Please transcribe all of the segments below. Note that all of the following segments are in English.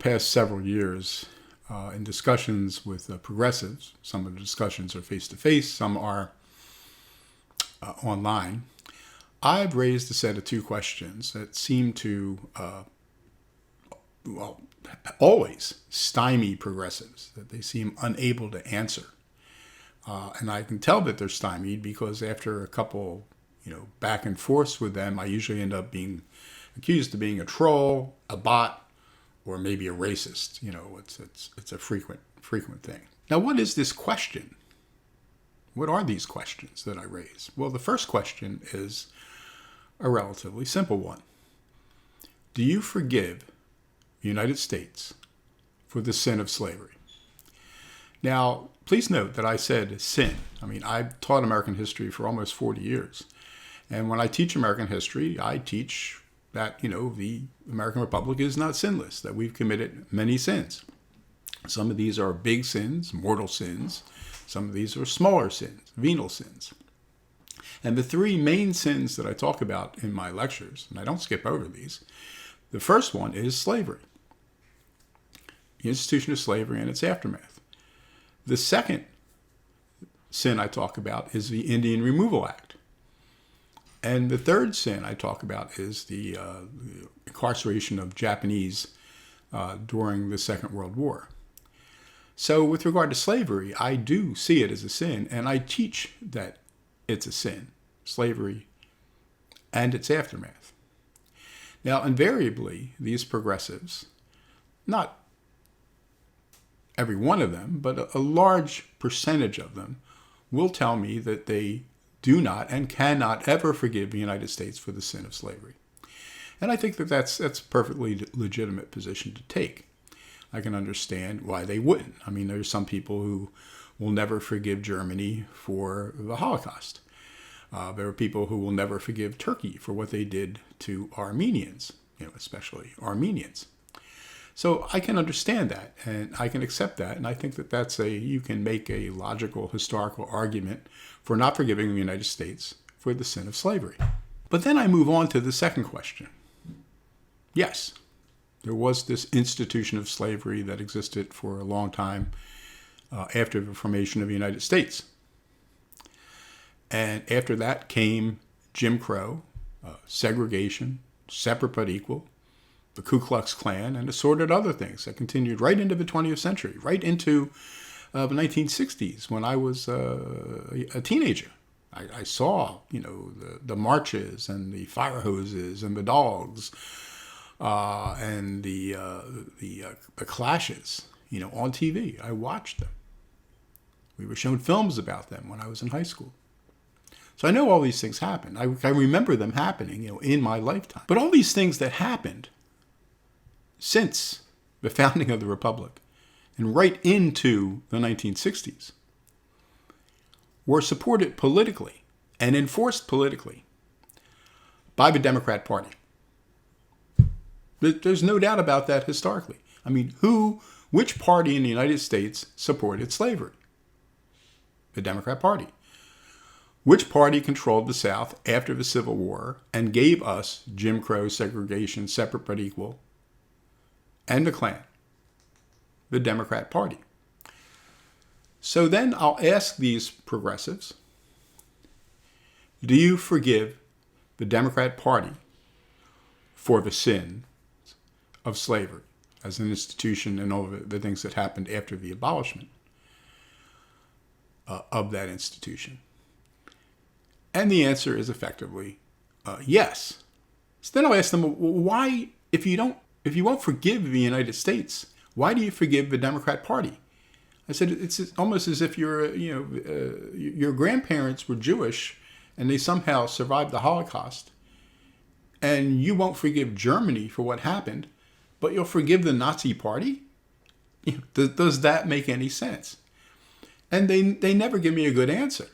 past several years, in discussions with progressives, some of the discussions are face-to-face, some are online, I've raised a set of two questions that seem to, always stymie progressives, that they seem unable to answer. And I can tell that they're stymied because after a couple, back and forths with them, I usually end up being accused of being a troll, a bot, or maybe a racist. It's a frequent thing. Now, what is this question? What are these questions that I raise? Well, the first question is a relatively simple one. Do you forgive the United States for the sin of slavery? Now, please note that I said sin. I've taught American history for almost 40 years. And when I teach American history, I teach that, the American Republic is not sinless, that we've committed many sins. Some of these are big sins, mortal sins. Some of these are smaller sins, venial sins. And the three main sins that I talk about in my lectures, and I don't skip over these, the first one is slavery, the institution of slavery and its aftermath. The second sin I talk about is the Indian Removal Act. And the third sin I talk about is the incarceration of Japanese during the Second World War. So with regard to slavery, I do see it as a sin, and I teach that it's a sin, slavery and its aftermath. Now, invariably, these progressives, not every one of them, but a large percentage of them, will tell me that they do not and cannot ever forgive the United States for the sin of slavery. And I think that that's a perfectly legitimate position to take. I can understand why they wouldn't. There's some people who will never forgive Germany for the Holocaust. There are people who will never forgive Turkey for what they did to Armenians, especially Armenians. So I can understand that, and I can accept that, and I think that you can make a logical historical argument for not forgiving the United States for the sin of slavery. But then I move on to the second question. Yes, there was this institution of slavery that existed for a long time after the formation of the United States. And after that came Jim Crow, segregation, separate but equal, the Ku Klux Klan, and assorted other things that continued right into the 20th century, right into the 1960s when I was a teenager. I saw, the marches and the fire hoses and the dogs and the clashes, on TV. I watched them. We were shown films about them when I was in high school. So I know all these things happened. I remember them happening, in my lifetime. But all these things that happened since the founding of the Republic and right into the 1960s were supported politically and enforced politically by the Democrat Party. There's no doubt about that historically. Which party in the United States supported slavery? The Democrat Party. Which party controlled the South after the Civil War and gave us Jim Crow, segregation, separate but equal, and the Klan? The Democrat Party. So then I'll ask these progressives, do you forgive the Democrat Party for the sin of slavery as an institution and all of the things that happened after the abolishment of that institution? And the answer is effectively yes. So then I'll ask them, why, if you won't forgive the United States, why do you forgive the Democrat Party? I said, it's almost as if your grandparents were Jewish and they somehow survived the Holocaust, and you won't forgive Germany for what happened, but you'll forgive the Nazi Party? Does that make any sense? And they never give me a good answer.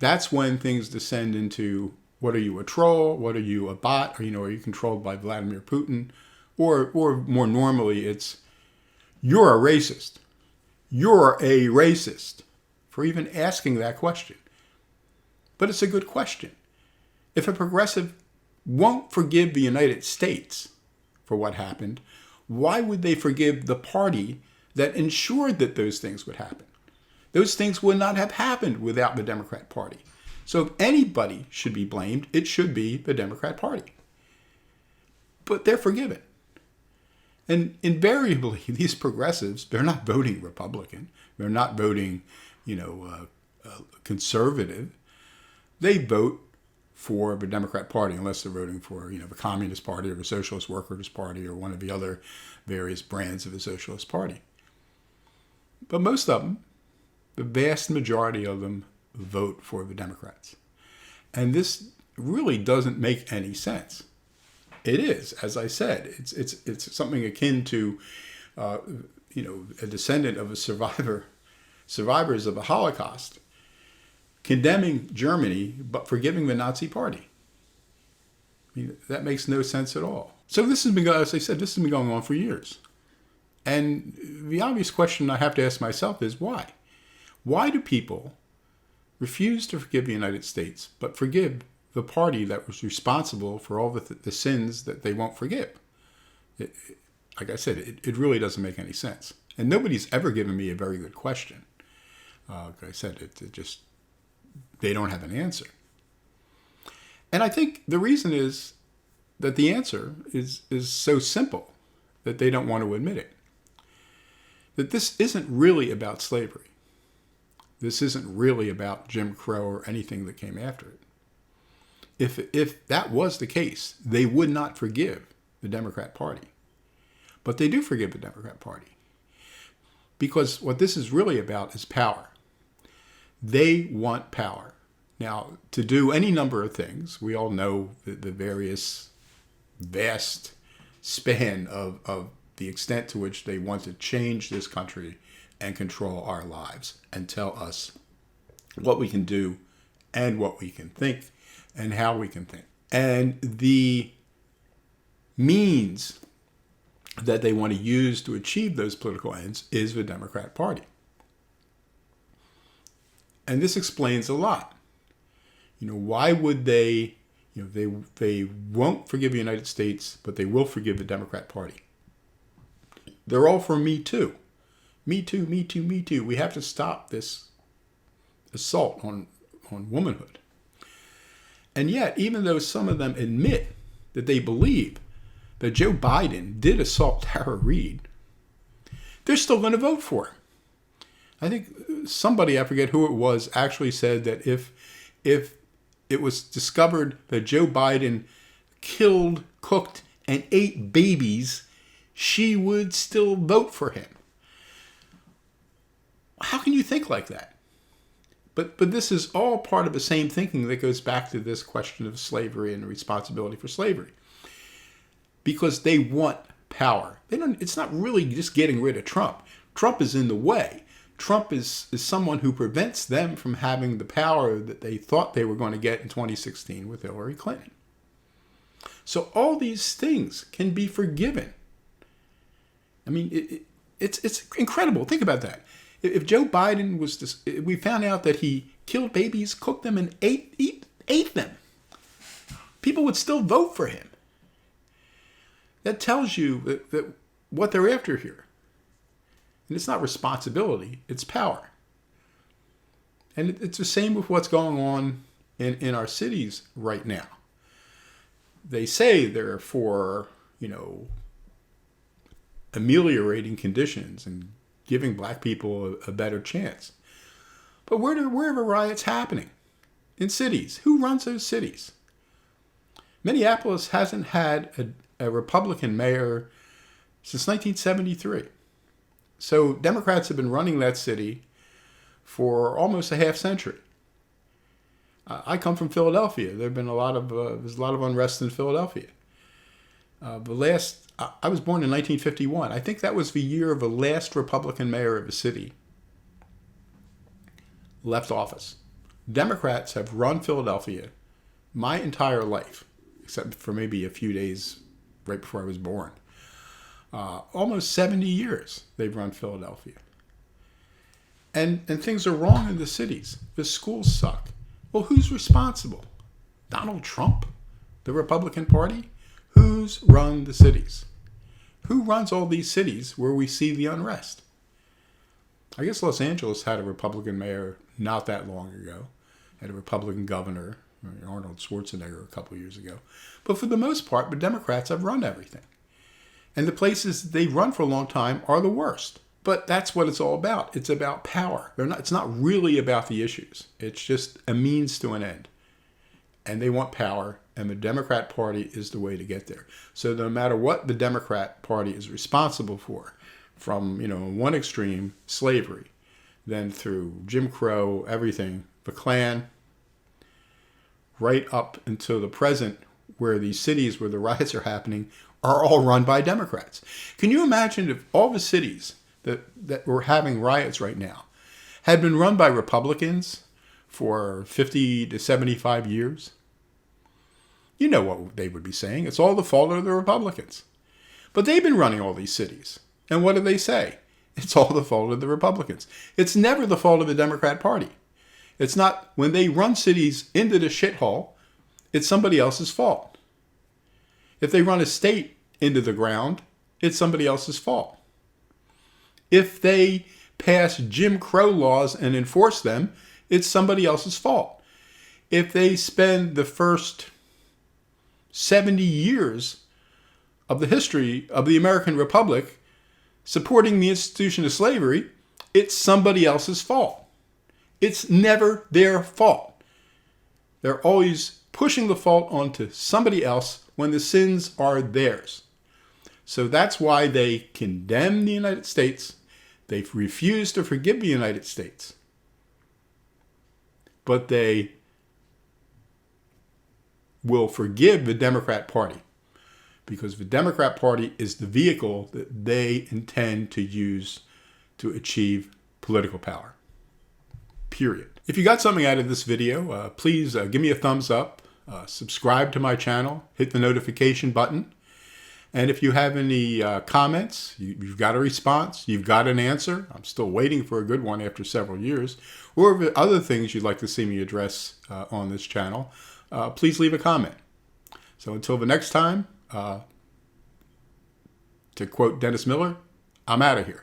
That's when things descend into, what are you, a troll? What are you, a bot? Or, are you controlled by Vladimir Putin? Or more normally, it's, you're a racist. You're a racist, for even asking that question. But it's a good question. If a progressive won't forgive the United States for what happened, why would they forgive the party that ensured that those things would happen? Those things would not have happened without the Democrat Party. So if anybody should be blamed, it should be the Democrat Party. But they're forgiven. And invariably, these progressives, they're not voting Republican. They're not voting, conservative. They vote for the Democrat Party unless they're voting for, the Communist Party or the Socialist Workers' Party or one of the other various brands of the Socialist Party. But most of them, the vast majority of them, vote for the Democrats. And this really doesn't make any sense. It is, as I said, it's something akin to, a descendant of survivors of the Holocaust, condemning Germany but forgiving the Nazi Party. I mean, that makes no sense at all. So this has been, as I said, this has been going on for years. And the obvious question I have to ask myself is why? Why do people refuse to forgive the United States but forgive the party that was responsible for all the sins that they won't forgive? Like I said, it really doesn't make any sense. And nobody's ever given me a very good question. Like I said, they don't have an answer. And I think the reason is that the answer is so simple that they don't want to admit it. That this isn't really about slavery. This isn't really about Jim Crow or anything that came after it. If that was the case, they would not forgive the Democrat Party. But they do forgive the Democrat Party. Because what this is really about is power. They want power. Now, to do any number of things, we all know the various vast span of the extent to which they want to change this country and control our lives and tell us what we can do and what we can think and how we can think. And the means that they want to use to achieve those political ends is the Democrat Party. And this explains a lot. Why would they, they won't forgive the United States, but they will forgive the Democrat Party. They're all for Me Too. Me too, me too, me too. We have to stop this assault on womanhood. And yet, even though some of them admit that they believe that Joe Biden did assault Tara Reade, they're still going to vote for him. I think somebody, I forget who it was, actually said that if it was discovered that Joe Biden killed, cooked, and ate babies, she would still vote for him. How can you think like that? But this is all part of the same thinking that goes back to this question of slavery and responsibility for slavery. Because they want power. It's not really just getting rid of Trump. Trump is in the way. Trump is someone who prevents them from having the power that they thought they were going to get in 2016 with Hillary Clinton. So all these things can be forgiven. I mean, it's incredible. Think about that. If Joe Biden we found out that he killed babies, cooked them, and ate them, people would still vote for him. That tells you that what they're after here. And it's not responsibility, it's power. And it's the same with what's going on in our cities right now. They say they're for, ameliorating conditions and giving black people a better chance. But where are the riots happening? In cities. Who runs those cities? Minneapolis hasn't had a Republican mayor since 1973. So Democrats have been running that city for almost a half century. I come from Philadelphia. There's a lot of unrest in Philadelphia. I was born in 1951. I think that was the year of the last Republican mayor of the city left office. Democrats have run Philadelphia my entire life, except for maybe a few days right before I was born. Almost 70 years they've run Philadelphia. And things are wrong in the cities. The schools suck. Well, who's responsible? Donald Trump? The Republican Party? Who's run the cities? Who runs all these cities where we see the unrest? I guess Los Angeles had a Republican mayor not that long ago, had a Republican governor, Arnold Schwarzenegger, a couple of years ago. But for the most part, the Democrats have run everything. And the places they've run for a long time are the worst. But that's what it's all about. It's about power. It's not really about the issues. It's just a means to an end. And they want power, and the Democrat Party is the way to get there. So no matter what the Democrat Party is responsible for, from, one extreme, slavery, then through Jim Crow, everything, the Klan, right up until the present, where these cities where the riots are happening are all run by Democrats. Can you imagine if all the cities that were having riots right now had been run by Republicans for 50 to 75 years? You know what they would be saying. It's all the fault of the Republicans. But they've been running all these cities. And what do they say? It's all the fault of the Republicans. It's never the fault of the Democrat Party. It's not, when they run cities into the shithole, it's somebody else's fault. If they run a state into the ground, it's somebody else's fault. If they pass Jim Crow laws and enforce them, it's somebody else's fault. If they spend the first 70 years of the history of the American Republic supporting the institution of slavery, it's somebody else's fault. It's never their fault. They're always pushing the fault onto somebody else when the sins are theirs. So that's why they condemn the United States. They refuse to forgive the United States. But they will forgive the Democrat Party, because the Democrat Party is the vehicle that they intend to use to achieve political power. Period. If you got something out of this video, please give me a thumbs up, subscribe to my channel, hit the notification button. And if you have any comments, you've got a response, you've got an answer, I'm still waiting for a good one after several years, or if other things you'd like to see me address on this channel, please leave a comment. So until the next time, to quote Dennis Miller, I'm out of here.